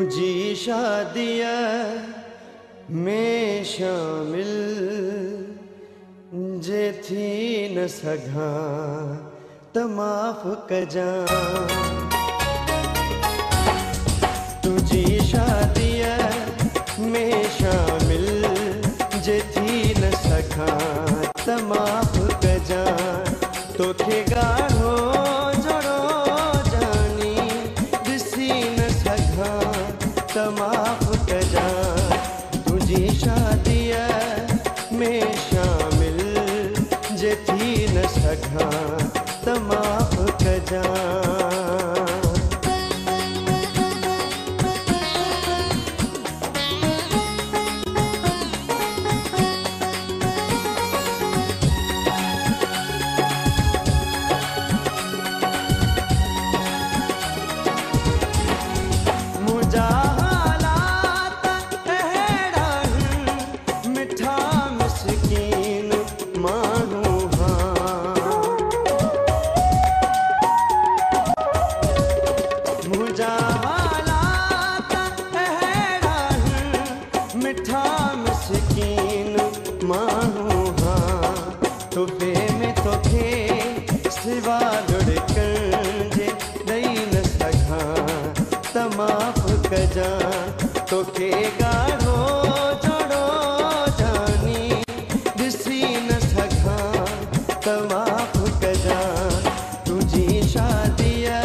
तुझी शादिया में शामिल जे थी न सघा त माफ़ कजा। तुझी शादिया में शामिल जे थी न सघा त माफ़ कजा। तोखे गाढ़ो जड़ो जानी ॾिसी न सघा त माफ़ कजा। तुझी शादिया में शामिल जे थी न सघा त माफ़ कजा। सिवा लुढ़कण जे ॾेई न सघा त माफ़ कजा। तोखे गाढ़ो जड़ो जानी ॾिसी न सघा त माफ़ कजा। तुझी शादिया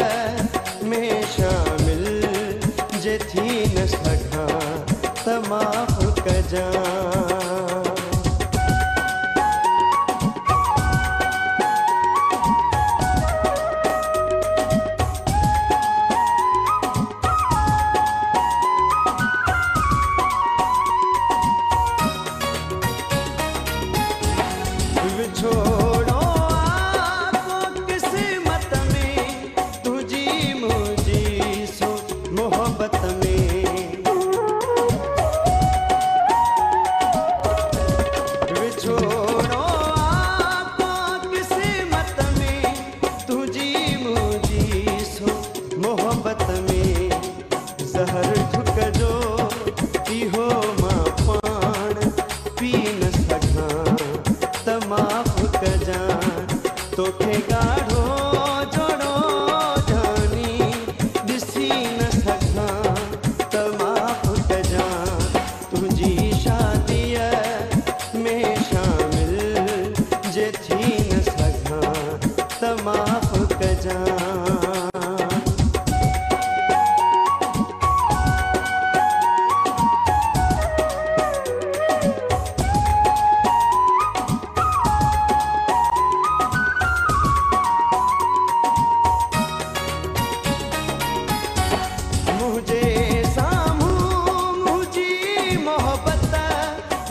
में शामिल जे थी न सघा त माफ़ कजा। छोड़ो आपको किस्मत में तुझी मुझी सो मोहब्बत में। छोड़ो आपको किस्मत में तुझी मुझी सो मोहब्बत में। ज़हर ठुक जो इहो मां पाण पी न सघां त माफ़ कजा। तोखे गाढ़ो जड़ो जानी ॾिसी न सघा त माफ़ कजा। तुझी शादिया में शामिल जे थी न सघा त माफ़ कजा।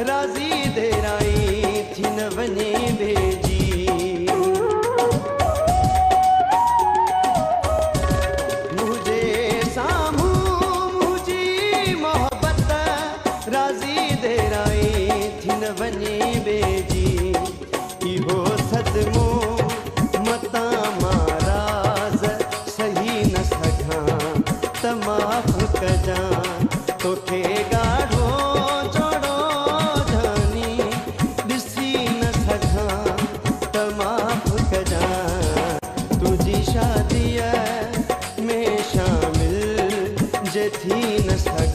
राज़ी देराई थी न वञे भेजी। मुझे साम्हूं मुझी मोहब्बत राज़ी देराई थी न वञे भेजी। इहो सदमो मता माराज़ सही न सघां त माफ़ कजा। तोखे गाढ़ो शादिया में शामिल जे थी न सघा